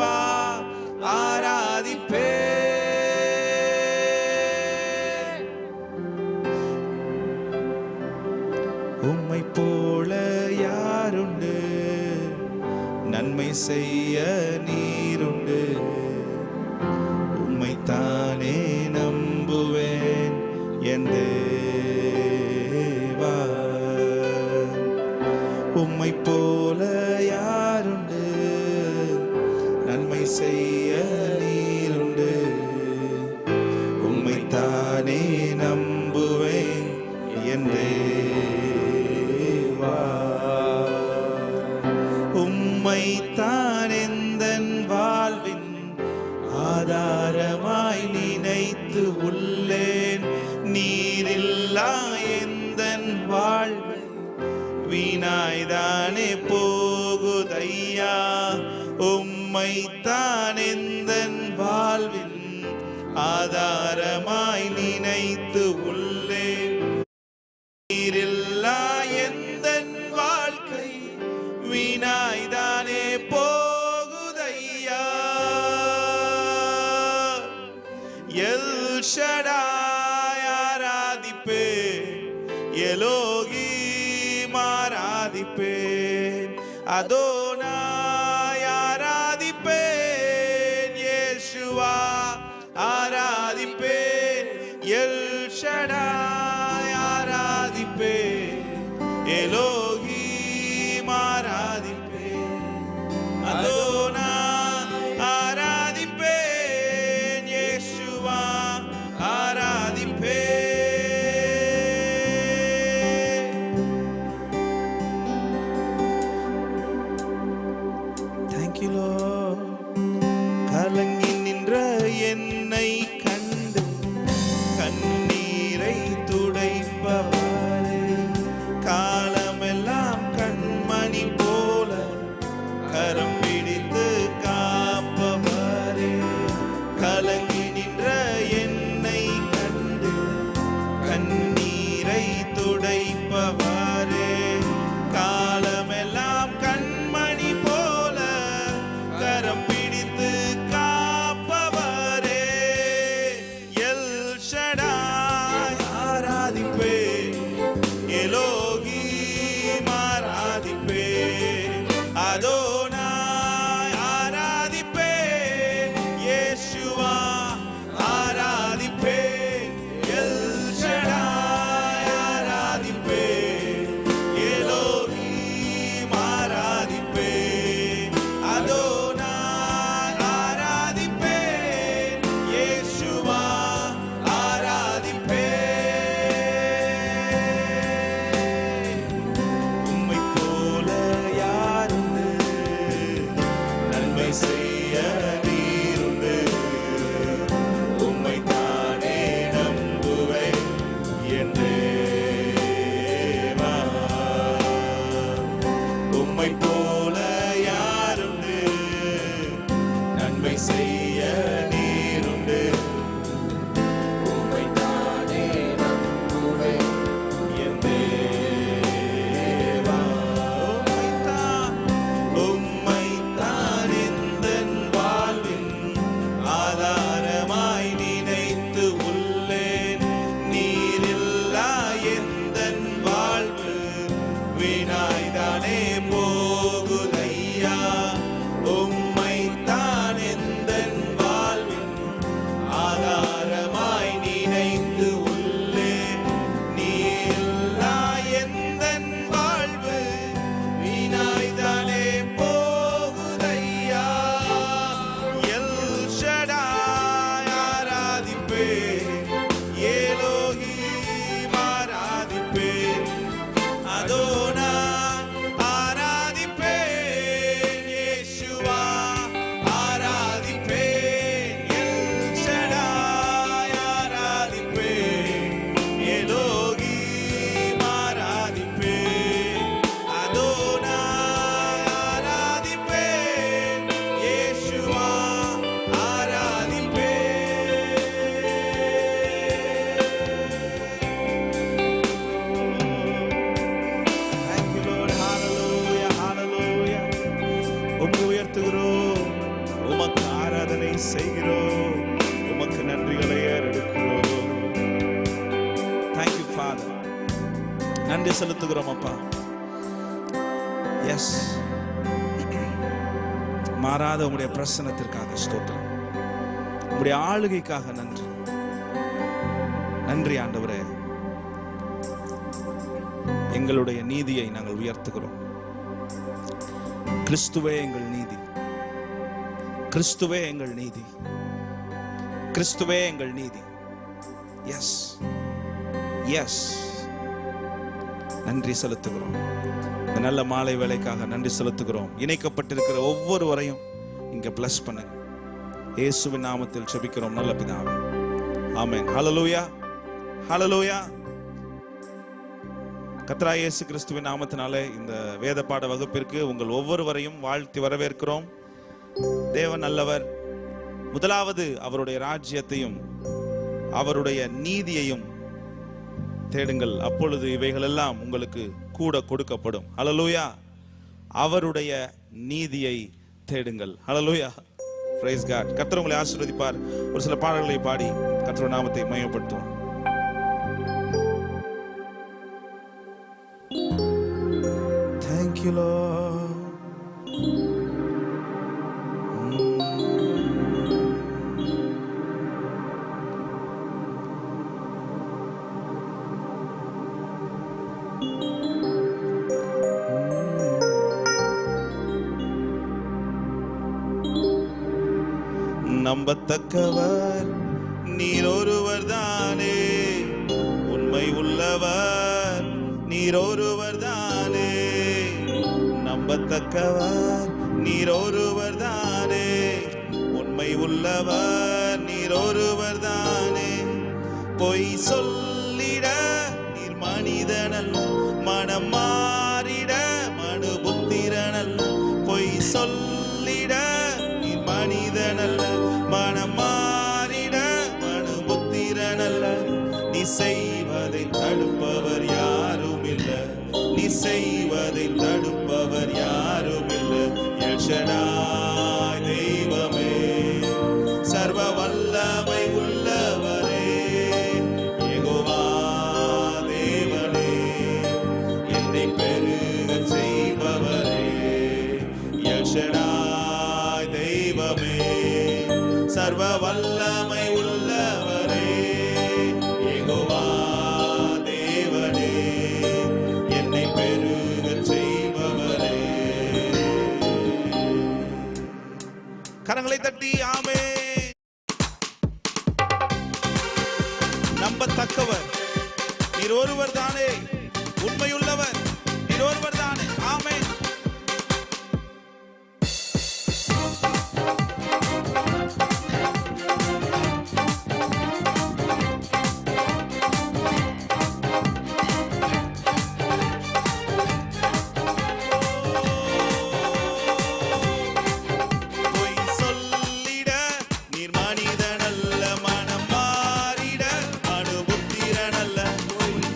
இயேசுவா ஆராதிப்பே. உம்மை போல யாருண்டு, நன்மை செய்ய நீருண்டு. உம்மைத்தானே நம்புவேன் என் தேவா. உம்மை போல யாருண்டு, நன்மை செய்ய நீருண்டு. உம்மைத்தானே நம்புவேன் என் தேவா. உம்மைத்தான் எந்தன் வாழ்வின் ஆதாரமாய் நினைத்து உள்ளேன். நீரில்லா எந்தன் வாழ்வு வீணாய்தானே போகுதையா. உம்மைத்தான் எந்தன் வாழ்வின் ஆதாரமாய் நினைத்து உள்ளேன். நீரில்லா எந்தன் வாழ்க்கை வீணாய்தானே போகுதையா. எல் ஷடாய் ஆராதிப்பேன், எலோகிம் ஆராதிப்பேன், அதோனாய் ஆராதிப்பேன், இயேசுவா ஆராதிப்பேன். எல் ஷடாய் ஆராதிப்பேன், எலோகிம் ஆராதிப்பேன், அதோனாய் ஆராதிப்பேன், இயேசுவா ஆராதிப்பேன். Thank you Lord. கலங்கி நின்ற என்னை கண்டு கண்ணீரை துடைப்பவரே. காலமெல்லாம் கண்மணி போல கரம் பிடித்து காப்பவரே. கலங்கி நின்ற என்னை கண்டு கண்ணீரை துடைப்பவரே. காலமெல்லாம் கண்மணி போல கரம் பிடித்து காப்பவரே. எல் ஷடாய் ஆராதிப்பேன், எலோகிம் ஆராதிப்பேன், அதோனாய் ஆராதிப்பேன், இயேசுவா ஆராதிப்பேன். எல் ஷடாய் ஆராதிப்பேன், எலோகிம் ஆராதிப்பேன், அதோனாய் ஆராதிப்பேன், இயேசுவா ஆராதிப்பேன். உம்மை போல யாருண்டு, நன்மை செய்ய நீருண்டு. உம்மைத்தானே நம்புவேன் என் தேவா. உம்மை போல யாருண்டு, நன்மை செய்ய நீருண்டு. உம்மைத்தானே நம்புவேன் என் தேவா. உம்மைத்தான் எந்தன் வாழ்வின் ஆதாரமாய் நினைத்து உள்ளேன். நீரில்லா எந்தன் வாழ்வு வீணாய்தானே போகுதையா. உம்மைத்தான் எந்தன் வாழ்வின் ஆதாரமாய் நினைத்து உள்ளேன். நீரில்லா எந்தன் வாழ்வு வீணாய்தானே போகுதையா. எல் ஷடாய் ஆராதிப்பேன், எலோகிம் ஆராதிப்பேன், அதோனாய் ஆராதிப்பேன், இயேசுவா ஆராதிப்பேன். எல் ஷடாய் ஆராதிப்பேன், எலோகிம் ஆராதிப்பேன், அதோனாய் ஆராதிப்பேன், இயேசுவா ஆராதிப்பேன். Thank you Lord. Hallelujah, hallelujah. உம்மை உயர்த்துகிறோம், உமக்கு ஆராதனை செய்கிறோம், உமக்கு நன்றிகளை ஏறெடுக்கிறோம். தேங்க்யூ ஃபாதர், நன்றி செலுத்துகிறோம் அப்பா. எஸ், மாறாத உங்களுடைய பிரசன்னத்திற்காக ஸ்தோத்திரம், உங்களுடைய ஆளுகைக்காக நன்றி. நன்றி ஆண்டவரே, எங்களுடைய நீதியை நாங்கள் உயர்த்துகிறோம். கிறிஸ்துவே எங்கள் நீதி, கிறிஸ்துவே எங்கள் நீதி, கிறிஸ்துவே எங்கள் நீதி. எஸ் எஸ், நன்றி செலுத்துகிறோம். இந்த நல்ல மாலை வேளைக்காக நன்றி செலுத்துகிறோம். இணைக்கப்பட்டிருக்கிற ஒவ்வொருவரையும் இங்க பிளஸ் பண்ணுங்க. இயேசுவின் நாமத்தில் ஜெபிக்கிறோம் நல்ல பிதாவே, ஆமென். ஹல்லேலூயா, ஹல்லேலூயா. கர்த்தராகிய இயேசு கிறிஸ்துவின் நாமத்தினாலே இந்த வேத பாட வகுப்பிற்கு உங்கள் ஒவ்வொருவரையும் வாழ்த்தி வரவேற்கிறோம். தேவன் நல்லவர். முதலாவது அவருடைய ராஜ்யத்தையும் அவருடைய நீதியையும் தேடுங்கள், அப்பொழுது இவைகள் எல்லாம் உங்களுக்கு கூட கொடுக்கப்படும். ஹல்லேலூயா. அவருடைய நீதியை தேடுங்கள். ஹல்லேலூயா. Praise god. கர்த்தர் உங்களை ஆசீர்வதிப்பார். ஒரு சில பாடல்களை பாடி கர்த்தருடைய நாமத்தை மகிமைப்படுத்துவோம். Thank you Lord. நம்பத்தக்கவர் நீர் ஒருவர் தானே, உண்மை உள்ளவர் நீர் ஒருவர் தானே. நம்பத்தக்கவர் நீர் ஒருவர் தானே, உண்மை உள்ளவர் நீர் ஒருவர் தானே. பொய் சொல்லிட நீர் மனிதனல்ல, மனம் மாறிட மனு புத்திரனல்ல. பொய் சொல்லிட நீர் மனிதனல்ல, மனம் மாறிட மனு புத்திரனல்ல. நீ செய்வதை தடுப்பவர் யாரும் இல்லை, நீ செய்வதை தடுப்பவர் யாரும் இல்லை. எல் ஷடாய் தெய்வமே, சர்வ வல்லமை உள்ளவரே, யெகோவா தேவனே, என்னை பெருக செய்பவரே. எல் ஷடாய் தெய்வமே, சர்வ வல்லமை உள்ளவரே, யெகோவா தேவனே, என்னை பெருக செய்பவரே. கரங்களை தட்டி ஆமென். நம்பத்தக்கவர் நீர் ஒருவர் தானே, உண்மையுள்ளவர் நீர் ஒருவர் தானே. ஆமென்.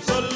சொல்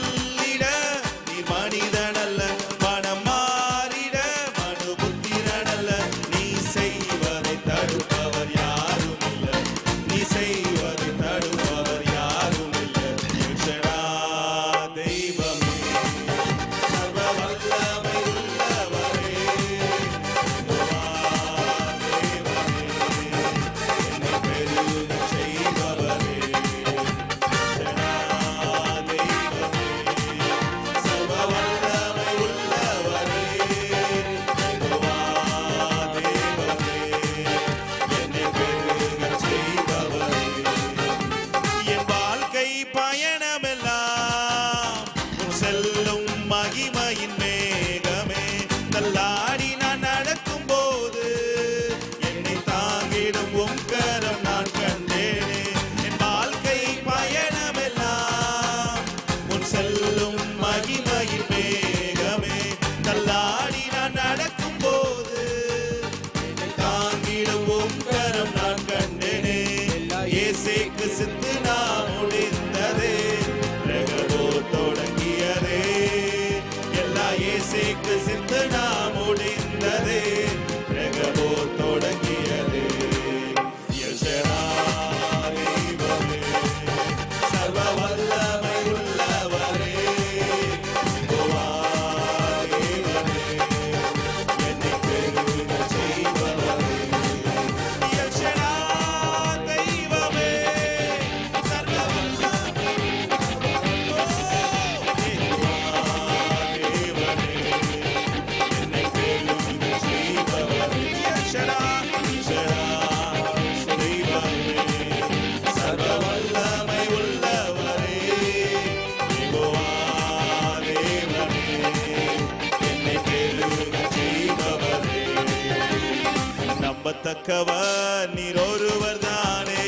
நம்பத்தக்கவர் நீர் ஒருவர் தானே,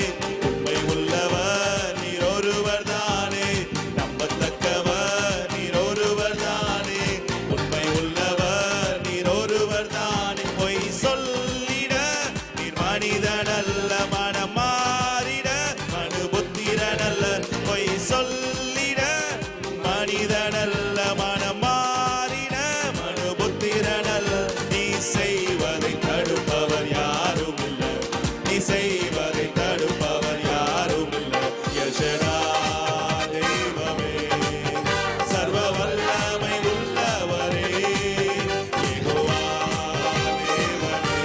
உண்மை உள்ளவர் நீர் ஒருவர் தானே. நம்பத்தக்கவர் நீர் ஒருவர் தானே, உண்மை உள்ளவர் நீர் ஒருவர் தானே. பொய் சொல்லிட நீர் மனிதனல்ல, மனம் மாறிட மனுபுத்திரனல்ல. பொய் சொல்லிட மனிதனல்ல, மனம் மாறிட மனுபுத்திரனல்ல. நீ செய்வதை தடுப்பவர் யாரும் இல்லை, நீ செய்வதை தடுப்பவர் யாரும் இல்லை. எல் ஷடாய் தெய்வமே, சர்வ வல்லமை உள்ளவரே, யெகோவா தேவனே,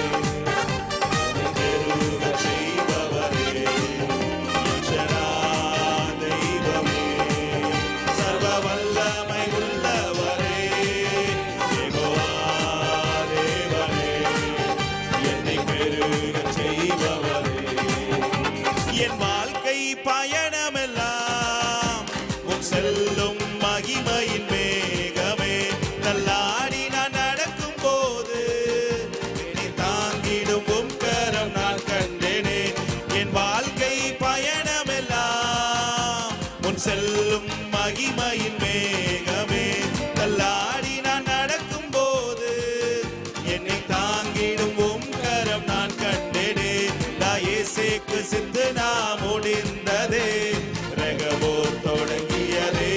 பெருகச் செய்பவரே. எல் ஷடாய் தெய்வமே, சர்வ வல்லமை உள்ளவரே, யெகோவா தேவனே, என்னை பெருகச் செய்பவரே. என் வாழ்க்கை பயணமெல்லாம் உம் செல்லும் மகிமையின் மேகமே. தள்ளாடி நான் நடக்கும் போது என்னை தாங்கிடும் உம் கரம் நான் கண்டேனே. என் வாழ்க்கை பயணமெல்லாம் உன் செல்லும் மகிமையின் மேகமே. தள்ளாடி நான் நடக்கும் போது என்னை தாங்கிடும் உம் கரம் நான் கண்டேனே. இயேசுவுக்கு சிந்து நான் முடிந்ததே, ரகபோ தொடங்கியதே.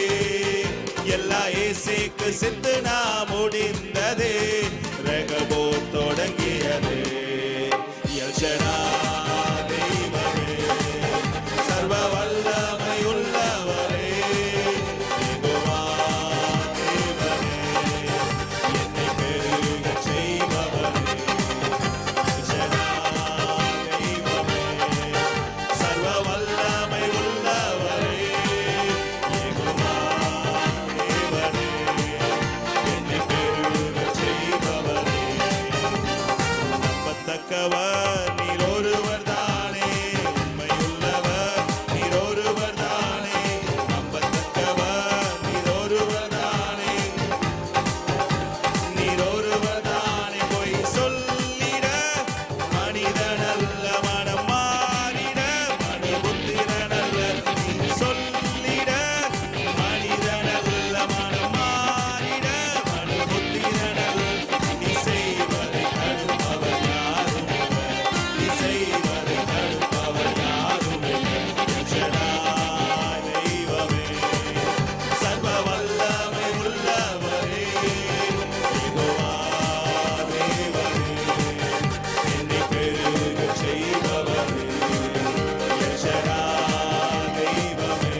எல்லா இயேசுவுக்கு சிந்து நான் முடிந்ததே, ரகபோ தொடங்கியதே. எல் ஷடாய் தெய்வமே, சர்வ வல்லமை உள்ளவரே, யெகோவா தேவனே, என்னை பெருகச் செய்பவரே. எல் ஷடாய் தெய்வமே, சர்வ வல்லமை உள்ளவரே, யெகோவா தேவனே, என்னை பெருகச் செய்பவரே. நம்பத்தக்கவர் நீர் ஒருவர் தானே, உண்மை உள்ளவர் நீர் ஒருவர் தானே. நம்பத்தக்கவர் நீர் ஒருவர் தானே, நீர் ஒருவர் தானே. பொய் சொல்லிட மனிதனல்ல, மனம் மாறிட மனுபுத்திரனல்ல. நீ சொல்லிட மனிதனல்ல, மனம் மாறிட மனுபுத்திரனல்ல. நீ செய்வதை தடுப்பவர் யாரும் இல்லை, நீ செய்வதை தடுப்பவர் யாரும் இல்லை. எல் ஷடாய் தெய்வமே, சர்வ வல்லமை உள்ளவரே, யெகோவா தேவனே, என்னை பெருகச் செய்பவரே. எல் ஷடாய் தெய்வமே,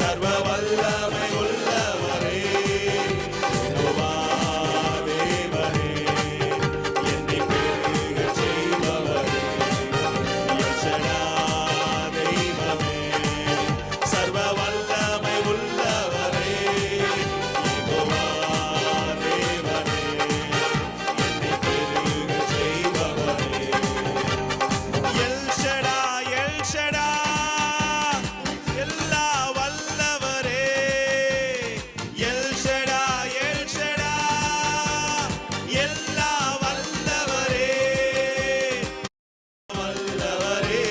சர்வ வல்லமை உள்ளவரே, யெகோவா தேவனே, என்னை பெருகச் செய்பவரே. எல் ஷடாய் தெய்வமே, சர்வ வல்லமை உள்ளவரே, யெகோவா தேவனே, என்னை பெருகச் செய்பவரே. எல் ஷடாய், எல் ஷடாய், எல்லா வல்லவரே. எல் ஷடாய், எல் ஷடாய், எல்லா வல்லவரே, வல்லவரே.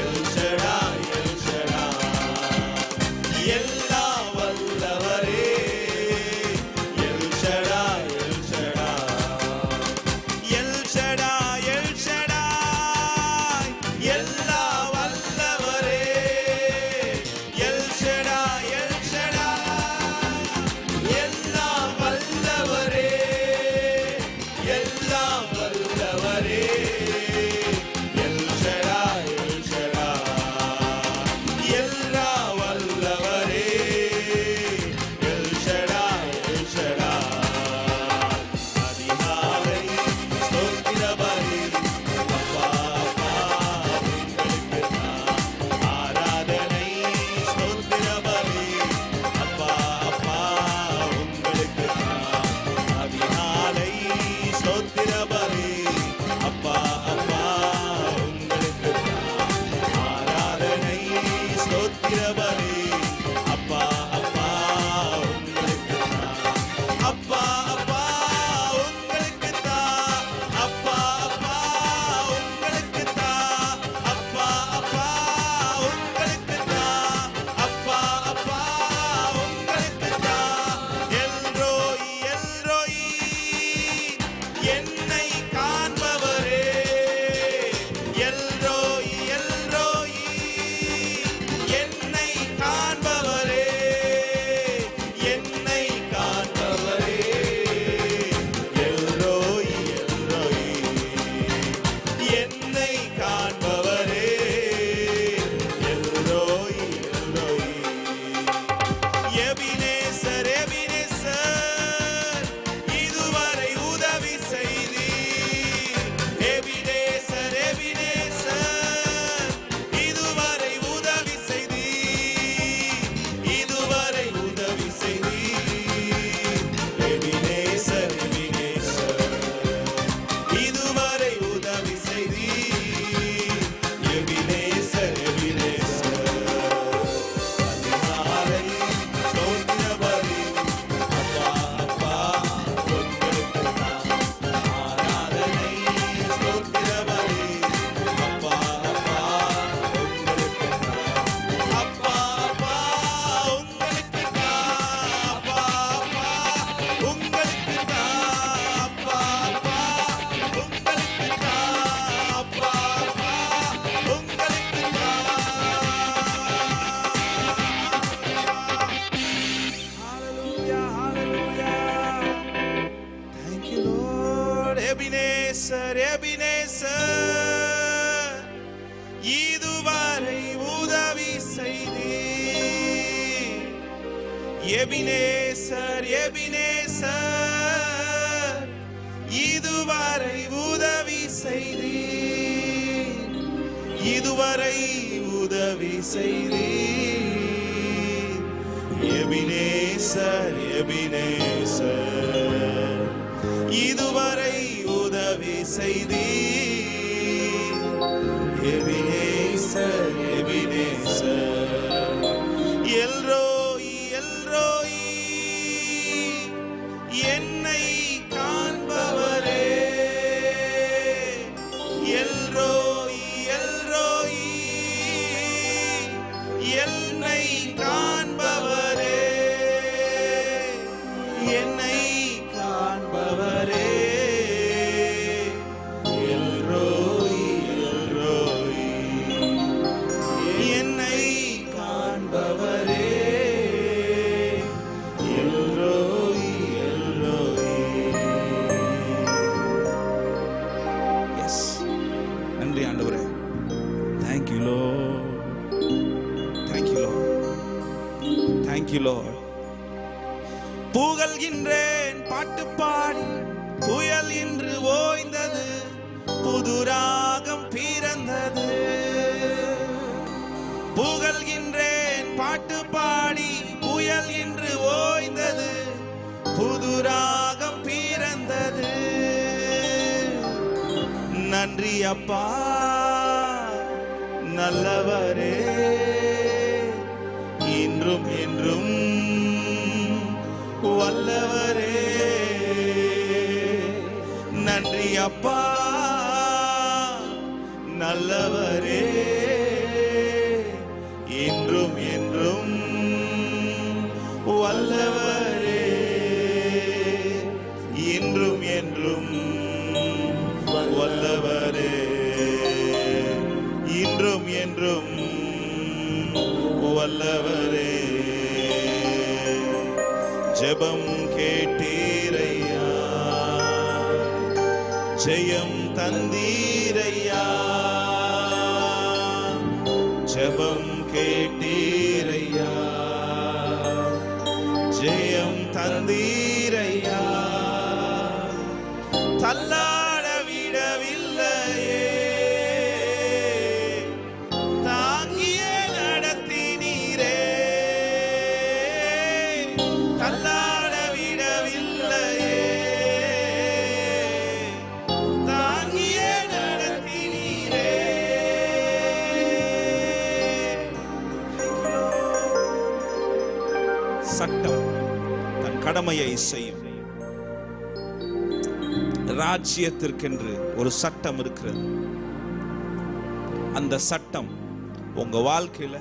எல் ஷடாய், எல் ஷடாய், எல்லா வல்லவரே. L Shaddai, L Shaddai, L Shaddai, L Shaddai, எல்லா வல்லவரே. எல் ஷடாய், எல் ஷடாய், எல்லா வல்லவரே, எல்லா வல்லவரே. எல் ஷடாய், எல் ஷடாய், எல்லா வல்லவரே. L Shaddai, L Shaddai. அதிகாலை ஸ்தோத்திர பலி, அப்பா அப்பா உங்களுக்கு தான் ஆராதனை. ஸ்தோத்திர பலி, அப்பா அப்பா உங்களுக்கு தான் அதிகாலை ஸ்தோத்திர பலி, எபினேசர் எபினேசர் இதுவரை உதவி செய்தீர். எபினேசர் எபினேசர் இதுவரை உதவி செய்தீர். இதுவரை உதவி செய்தீர். எபினேசர் எபினேசர் இதுவரை உதவி செய்தீர். எபினேசர் எபினேசர் எல்ரோயி எல்ரோயி என்னை காண்பவரே. எல்ரோயி எல்ரோயி என்னை காண்பவரே. என்னை காண்பவரே. எல்ரோயி எல்ரோயி என்னை காண்பவரே. எல்ரோயி எல்ரோயி. எஸ், நன்றி ஆண்டவரே. Thank you Lord. Thank you Lord. Thank you Lord. புகழ்கின்றேன் பாட்டு பாடி புயல் இன்று ஓய்ந்தது. புது ராகம் பிறந்தது. புகழ்கின்றேன் பாட்டு பாடி புயல் இன்று ஓய்ந்தது. புது ராகம் பிறந்தது. நன்றி அப்பா நல்லவரே. இன்றும் என்றும் வல்லவரே. நன்றி அப்பா நல்லவரே. இன்றும் என்றும் வல்லவரே. இன்றும் என்றும் வல்லவரே. இன்றும் என்றும் வல்லவரே. ஜெபம் கேட்டீரையா. ஜெயம் தந்தீரையா. ஜெபம் கேட்டீரையா. ஜெயம் தந்தீரையா. தள்ளாட விடவில்லையே. தாங்கியே நடத்தினீரே. தள்ளாட விடவில்லையே. தாங்கியே நடத்தினீரே. சட்டம் தன் கடமையை செய்யும். ராஜ்யத்திற்கென்று ஒரு சட்டம் இருக்கிறது. அந்த சட்டம் உங்க வாழ்க்கையில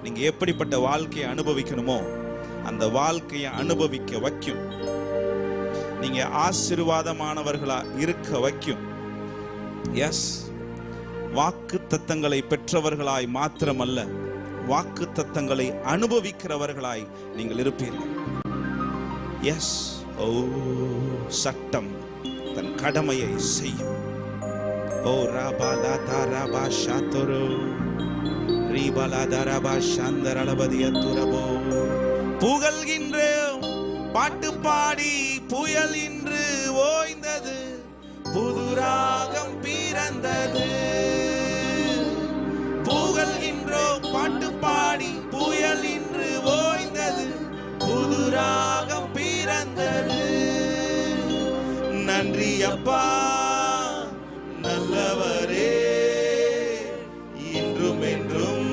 நீங்க எப்படிப்பட்ட வாழ்க்கையை அனுபவிக்கணுமோ அந்த வாழ்க்கையை அனுபவிக்க வைக்கும். நீங்க ஆசீர்வாதமானவர்களா இருக்க வைக்கும். எஸ், வாக்கு தத்தங்களை பெற்றவர்களாய் மாத்திரமல்ல, வாக்கு தத்தங்களை அனுபவிக்கிறவர்களாய் நீங்கள் இருப்பீர்கள். எஸ், ஓ சட்டம் தன் கடமையை செய்யும். ஓ ராபாலா தாராபா ஷாத்தோரோ ரீபாலா தாராபா சாந்தரளபதியத்துரபோ. புகழ்கின்றோம் பாட்டு பாடி புயல் இன்று ஓய்ந்தது. புது ராகம் பிறந்தது. புகழ்கின்றோம் பாட்டு பாடி புயல் இன்று ஓய்ந்தது. புது ராகம் பிறந்தது. நன்றி அப்பா நல்லவரே. இன்றும் என்றும்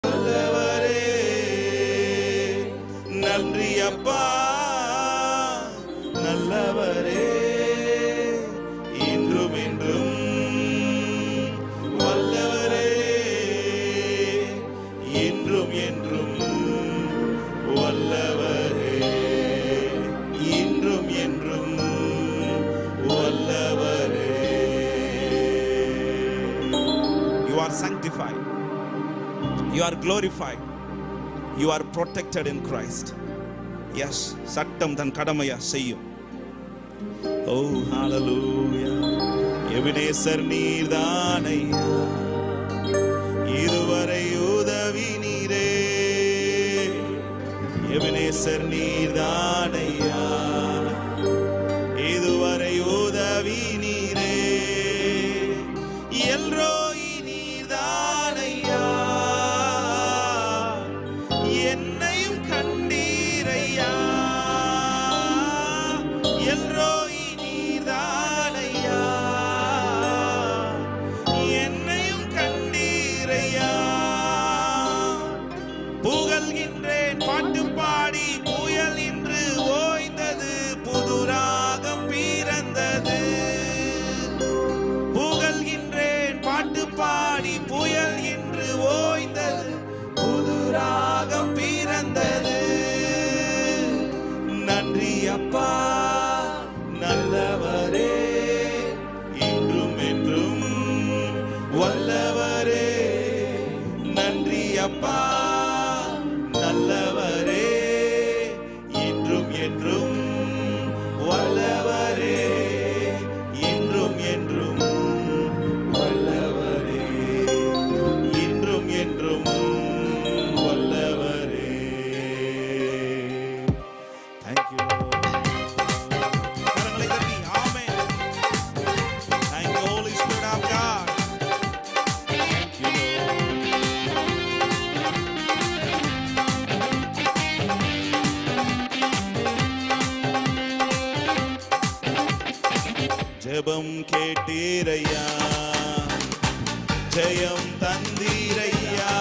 நல்லவரே. நன்றி அப்பா நல்லவரே. இன்றும் என்றும் வல்லவரே. இன்றும் என்றும் வல்லவரே. இன்றும் என்றும் வல்லவரே. You are sanctified. You are glorified. You are protected in Christ. Yes, சட்டம் தன் கடமையை செய்யும். ஓ ஹalleluya. எபினேசர் நீர்தானையா, இதுவரை உதவி நீரே. எபினேசர் நீர்தானையா, இதுவரை உதவி நீரே. எல்ரோய் நீர்தானையா, என்னையும் கண்டீரையா. எல்ரோய் நீர்தானையா, என்னையும் கண்டீரையா. புகழ்கின்றேன் பாட்டு பாடி, புயல் இன்று ஓய்ந்தது, புது ராகம் பிறந்தது. புகழ்கின்றேன் பாட்டு பாடி, புயல் இன்று ஓய்ந்தது, புது ராகம் பிறந்தது. நன்றி அப்பா நல்லவரே, இன்றும் என்றும் வல்லவரே. நன்றி அப்பா நல்லவரே, இன்றும் என்றும் வல்லவரே. இன்றும் என்றும் வல்லவரே, இன்றும் என்றும் வல்லவரே. Thank you Lord. கரங்களை தட்டி ஆமென். Thank you Holy Spirit of God. Thank you Lord. ஜெபம் கேட்டீரையா, ஜெயம் தந்தீரையா.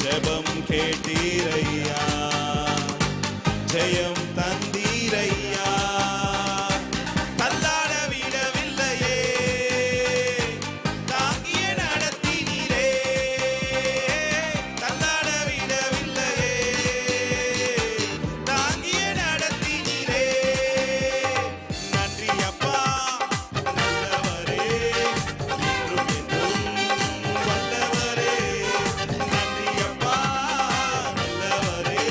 ஜெபம் கேட்டீரையா, ஜெயம் தந்தீரையா. தள்ளாட விடவில்லையே, தாங்கிய நடத்தினீரே. தள்ளாட விடவில்லையே, தாங்கிய நடத்தினீரே. நன்றி அப்பா நல்லவரே, இன்றும் என்றும் வல்லவரே. நன்றி அப்பா நல்லவரே,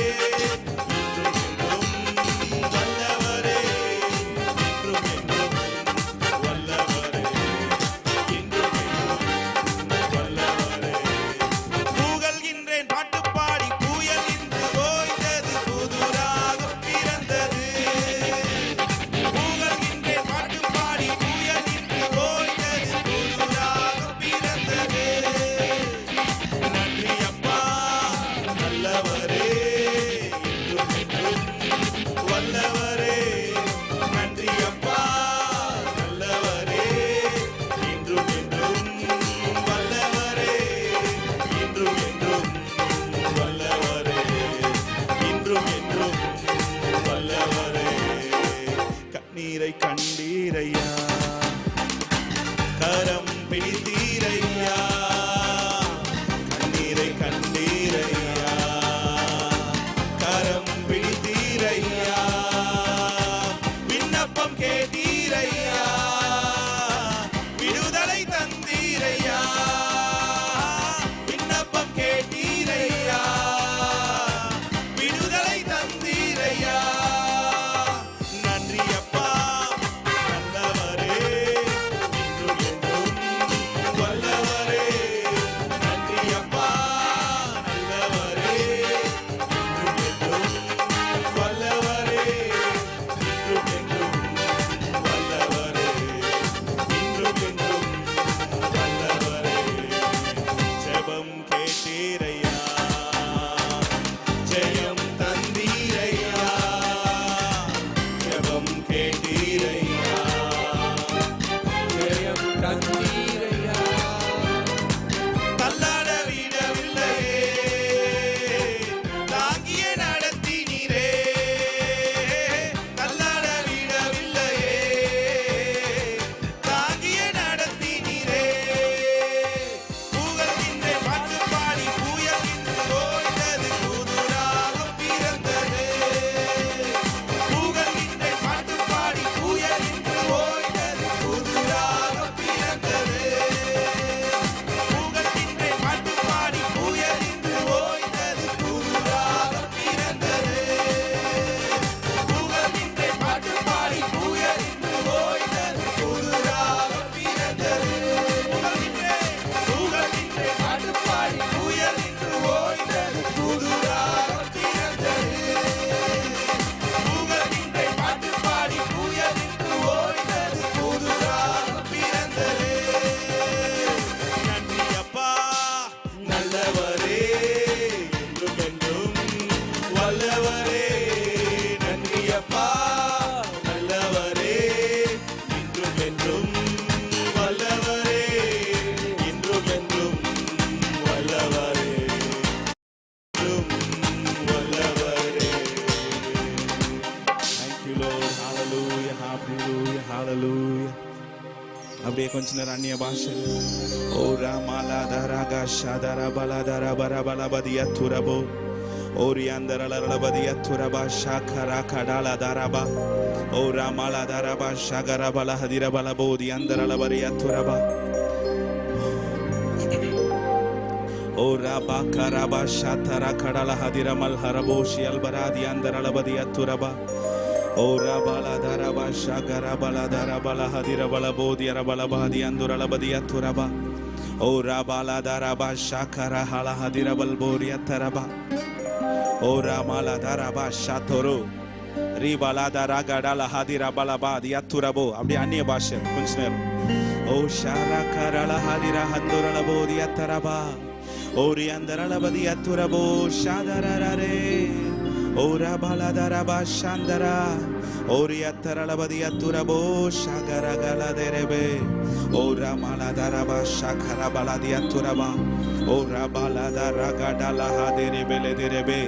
இன்றும் என்றும் வல்லவரே. இன்றும் என்றும் வல்லவரே, இன்றும் என்றும் வல்லவரே. புகழ்கின்றேன் பாட்டு பாடி, புயல் இன்று ஓய்ந்தது, புது ராகம் பிறந்தது. புகழ்கின்றேன் பாட்டு பாடி, புயல் இன்று ஓய்ந்தது, புது ராகம் பிறந்தது. நன்றி அப்பா நல்லவரே, இன்றும் என்றும் வல்லவரே. நன்றி அப்பா நல்லவரே, இன்றும் என்றும் வல்லவரே. இன்றும் என்றும் வல்லவரே, இன்றும் என்றும் வல்லவரே. கண்ணீரை கண்டீரையா, கரம் பிடித்தீரையா. கண்ணீரை கண்டீரையா, கரம் பிடித்தீரையா. விண்ணப்பம் கேட்டீரையா, விடுதலை தந்தீரையா. விண்ணப்பம் கேட்டீரையா, விடுதலை தந்தீரையா. நன்றி அப்பா நல்லவரே, இன்றும் என்றும் வல்லவரே. Hallelujah, hallelujah. அப்படியே கொஞ்ச நேரம் அந்நிய பாஷை. ஓ ராமாலா தரகா ஷாதரா பலதரா பரபலபதிய துரபோ ஓரியாந்தரலபதிய துரபா ஷாகரா கடலா தரபா ஓ ராமாலா தரபா ஷகரா பலஹதிர பலபோதி அந்தரலபரிய துரபா ஓ ராபா கரபா ஷாதரா கடலா ஹதிர மல்ஹரபோஷி அல்பராதி அந்தரலபதிய துரபா Ora bala dara ba shagara bala dara bala hadira bala bodiyara bala badi andurala badiya turaba. Ora bala dara ba shakara hala hadira bal boriya taraba. Ora mala dara ba shatoro. Ri bala dara gadala hadira bala badiya turabo. அப்படியே அந்நிய பாஷை கொஞ்ச நேரம். O shara karala hadira handurala bodiya taraba. Ori andurala badiya turabo shadararare. Ora bala dara ba shandara Oria tarala badiya turabo shagara gala derebe Ora mala dara ba shakara bala diya turaba Ora bala dara gadala hadere bele derebe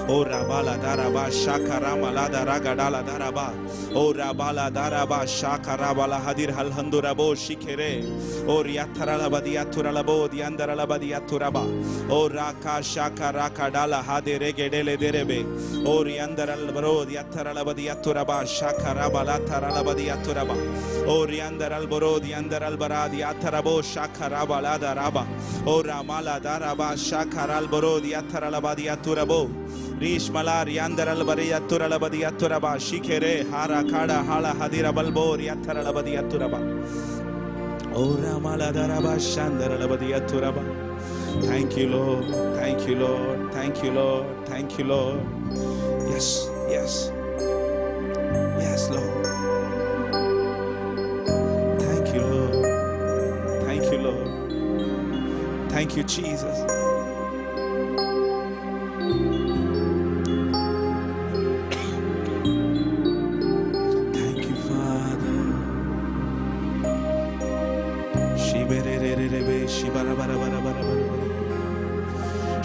Ora bala dara ba shakara mala dara gadala daraba Ora bala dara ba shakara bala hadir hal handurabo shikere Oria tarala badiya turala bo diandara badiya turaba Ora ka shakara kadala hadere gedele derebe Ori andaral barod yatarala badi yaturaba shakara bala tarala badi yaturaba Ori andaral barod yandaral barad yatarabo shakara bala daraba Ora mala daraba shakaral barod yatarala badi yaturabo Rish malar yandaral bari yaturala badi yaturaba shikere hara kada hala hadira balbor yatarala badi yaturaba Ora mala daraba shandarala badi yaturaba Thank you Lord, thank you Lord, thank you Lord, thank you Lord. Yes, yes, yes, Lord. Thank you, Lord. Thank you, Lord. Thank you, Jesus. Thank you, Father. Shiberererebe, shibarabarabarabara,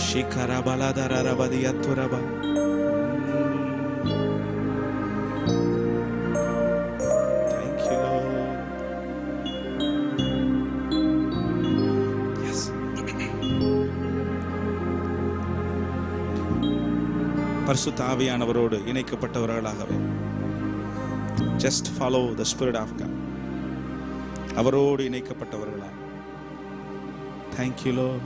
shikarabaladarabarabadiyaturaba. பரிசுத்த ஆவியானவரோடு இணைக்கப்பட்டவர்களாகவே just follow the spirit of God. அவரோடு இணைக்கப்பட்டவர்களாக. Thank you Lord.